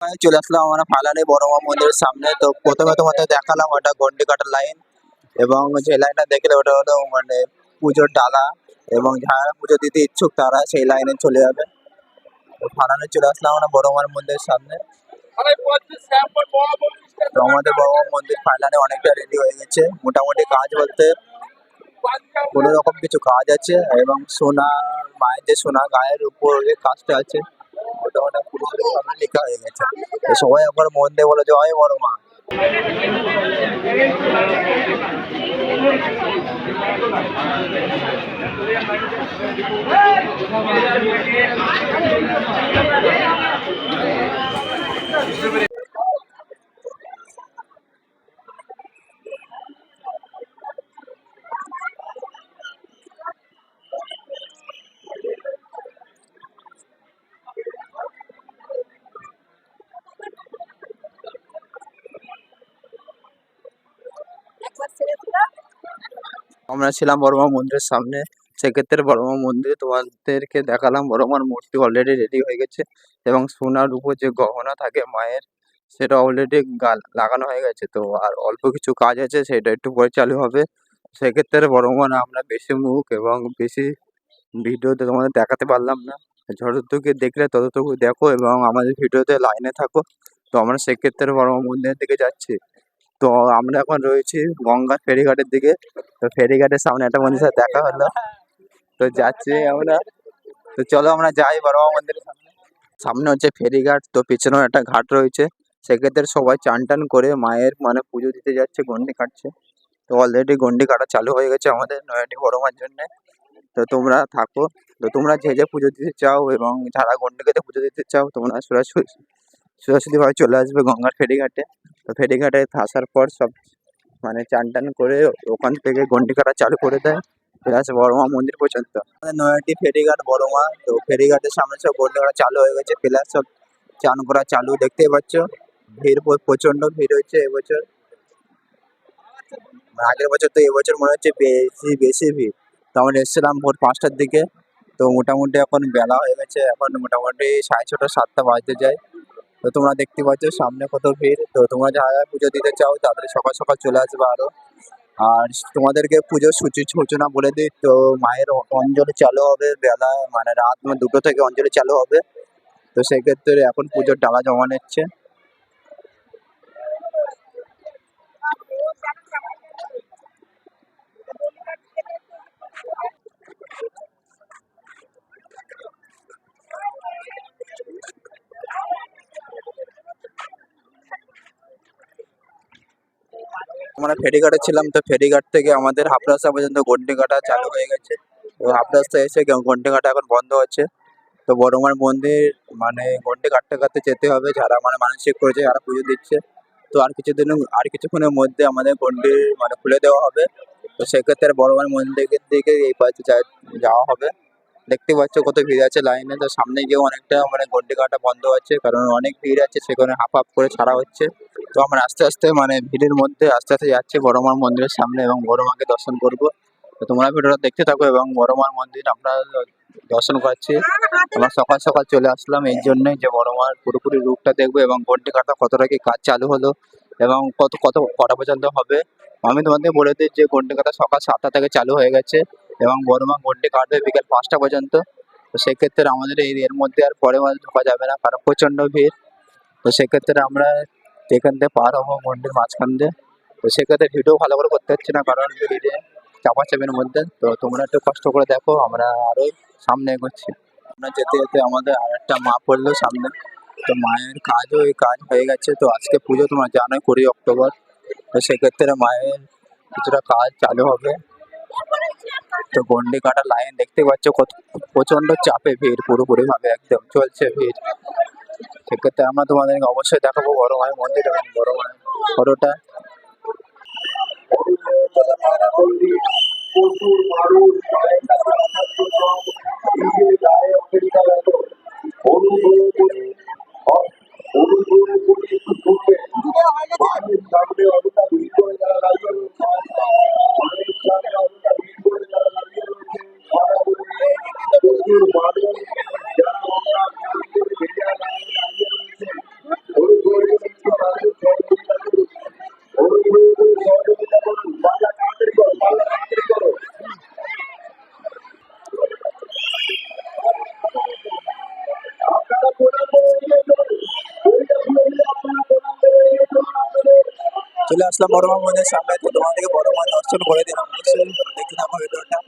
চলে আসলাম আমরা ফালানি বড় মা মন্দিরের সামনে। তো প্রথমে তোমাদের দেখালাম ওটা গন্ডি কাটার লাইন, এবং যে লাইনটা দেখলে ওটা হলো মানে পুজোর ডালা, এবং যারা পুজো দিতে ইচ্ছুক তারা সেই লাইনে চলে যাবে। তো ফালানে চলে আসলাম আমরা বড় মার মন্দিরের সামনে। তো আমাদের বড় মা মন্দির ফাইনালে অনেকটা রেডি হয়ে গেছে, মোটামুটি কাজ বলতে কোনো রকম কিছু কাজ আছে, এবং সোনা মায়ের যে সোনা গায়ের উপর যে কাজটা আছে ওটা ওটা পুরোপুরি ভাবে লেখা হয়ে গেছে। তো সবাই একবার মন দিয়ে বলে জয় বড় মা। আমরা ছিলাম বড়মা মন্দিরের সামনে, সেক্ষেত্রে বড়মা মন্দিরে তোমাদেরকে দেখালাম বড়মার মূর্তি অলরেডি রেডি হয়ে গেছে, এবং সোনার উপর যে গহনা থাকে মায়ের সেটা অলরেডি লাগানো হয়ে গেছে। তো আর অল্প কিছু কাজ আছে, সেটা একটু পরে চালু হবে। সেক্ষেত্রে বড়মার আমরা বেশি মুখ এবং বেশি ভিডিওতে তোমাদের দেখাতে পারলাম না। যতটুকু দেখলে ততটুকু দেখো এবং আমাদের ভিডিওতে লাইনে থাকো। তো আমরা সেক্ষেত্রে বড়মা মন্দিরের দিকে যাচ্ছি। তো আমরা এখন রয়েছি গঙ্গার ফেরিঘাটের দিকে। তো ফেরিঘাটের সামনে একটা বন্ধুর সাথে দেখা হলো, তো যাচ্ছি আমরা। তো চলো আমরা যাই বড়মা মন্দিরের সামনে। সামনে হচ্ছে ফেরিঘাট, তো পিছনেও একটা ঘাট রয়েছে। সেক্ষেত্রে সবাই চান টান করে মায়ের মানে পুজো দিতে যাচ্ছে, গন্ডি কাটছে। তো অলরেডি গন্ডি কাটা চালু হয়ে গেছে আমাদের নয়াটি বড়মার জন্য। তো তোমরা থাকো। তো তোমরা যে যে পুজো দিতে চাও এবং যারা গন্ডি কেটে পুজো দিতে চাও তোমরা সোজাসুজি ভাবে চলে আসবে গঙ্গার ফেরিঘাটে। তো ফেরিঘাটে আসার পর সব মানে চান টান করে ওখান থেকে গন্ডি কাটা চালু করে দেয়, প্লাস বড়মা মন্দির পর্যন্ত। আমাদের নয়াটি ফেরিঘাট বড়মা, তো ফেরিঘাটের সামনে সব গন্ডি কাটা চালু হয়ে গেছে, প্লাস সব চান করা চালু, দেখতেই পাচ্ছ। ভিড় প্রচন্ড ভিড় হচ্ছে এবছর, আগের বছর তো এবছর মনে হচ্ছে বেশি বেশি ভিড়। তো আমরা এসেছিলাম ভোর 5টার দিকে। তো মোটামুটি এখন বেলা হয়ে গেছে, এখন মোটামুটি 6:30 7টা বাজতে যায়। তো তোমরা দেখতে পাচ্ছ সামনে কত ভিড়। তো তোমরা যারা পুজো দিতে চাও তাদের সকাল সকাল চলে আসবে আরো। আর তোমাদেরকে পুজোর সূচনা বলে দিই, তো মায়ের অঞ্জলি চালু হবে বেলা মানে রাত 2টো থেকে অঞ্জলি চালু হবে। তো সেক্ষেত্রে এখন পুজোর ডালা জমা নিচ্ছে। আমরা ফেরিঘাটে ছিলাম, তো ফেরিঘাট থেকে আমাদের হাফরাস্তা পর্যন্ত গন্ডি কাটা চালু হয়ে গেছে। তো হাফরাস্তা এসে গন্ডি কাটা এখন বন্ধ আছে। তো বড়মার মন্দির মানে গন্ডি কাটতে কাটতে যেতে হবে, যারা মানে মানসিক করেছে যারা পুজো দিচ্ছে। তো আর কিছুক্ষণের মধ্যে আমাদের গন্ডি মানে খুলে দেওয়া হবে। তো সেক্ষেত্রে বড়মার মন্দিরের দিকে এই পাশে যাওয়া হবে। দেখতে পাচ্ছ কত ভিড় আছে লাইনে। তো সামনে গিয়েও অনেকটা মানে গন্ডি কাটা বন্ধ আছে, কারণ অনেক ভিড় আছে, সেখানে হাফ হাফ করে ছাড়া হচ্ছে। তো আমরা আস্তে আস্তে মানে ভিড়ের মধ্যে আস্তে আস্তে যাচ্ছি বড়মার মন্দিরের সামনে, এবং বড়মাকে দর্শন করব। তো তোমরা ভিডিওটা দেখতে থাকো, এবং বড়মার মন্দির আমরা দর্শন করছি। আমরা সকাল সকাল চলে আসলাম এই জন্যই যে বড়মার পুরোপুরি রূপটা দেখবো, এবং গন্ডি কাটা কতটা কি কাজ চালু হলো এবং কত কত কটা পর্যন্ত হবে। আমি তোমাদের বলে দিই যে গন্ডি কাটা সকাল 7টা থেকে চালু হয়ে গেছে, এবং বড়মা গন্ডি কাটবে বিকেল 5টা পর্যন্ত। তো সেক্ষেত্রে আমাদের এর মধ্যে আর পরে মাঝে ঢোকা যাবে না, কারণ প্রচন্ড ভিড়। তো সেক্ষেত্রে আমরা এখান থেকে পার হবো মন্দির মাঝখান দিয়ে। তো সেক্ষেত্রে ভিডিও ভালো করে করতে পারছি না, কারণ ভিড়ে চাপাচাপির মধ্যে। তো তোমরা একটু কষ্ট করে দেখো, আমরা আরো সামনে এগোচ্ছি। আমরা যেতে যেতে আমাদের আর একটা মা পড়লো সামনে। তো মায়ের কাজও এই কাজ হয়ে গেছে। তো আজকে পুজো তোমরা জানোই 20 অক্টোবর। তো সেক্ষেত্রে মায়ের কিছুটা কাজ চালু হবে। তো গন্ডি কাটা লাইন দেখতে পাচ্ছ কত প্রচন্ড চাপে ভিড়, পুরোপুরি ভাবে একদম চলছে ভিড়। সেক্ষেত্রে আমরা তোমাদেরকে অবশ্যই দেখাবো বড় মায়ের মন্দির এবং বড় মায়ের ফটোটা। চলে আসলাম বড় মা মন্দিরের সামনে, তো তোমাদেরকে বড় মা দর্শন করে দিলাম, অবশ্যই দেখতে থাকো ভিডিওটা।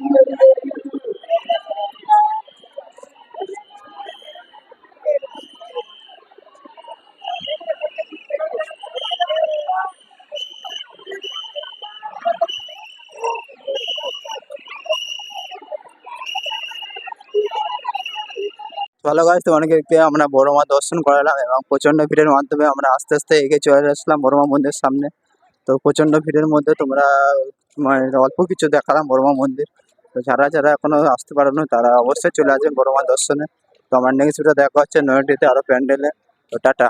চলো গাইস, তোমাদেরকে আমরা বড় মা দর্শন করালাম এবং প্রচন্ড ভিড়ের মাধ্যমে আমরা আস্তে আস্তে এগিয়ে চলে আসলাম বড় মা মন্দিরের সামনে। তো প্রচন্ড ভিড়ের মধ্যে তোমরা মানে অল্প কিছু দেখালাম বড় মা মন্দির। তো যারা যারা এখনো আসতে পারেনি তারা অবশ্যই চলে আসবেন বড় মা দর্শনে। তো আমার নেক্সট ভিডিও দেখা হচ্ছে নয়টিতে আরো প্যান্ডেলে। তো টাটা।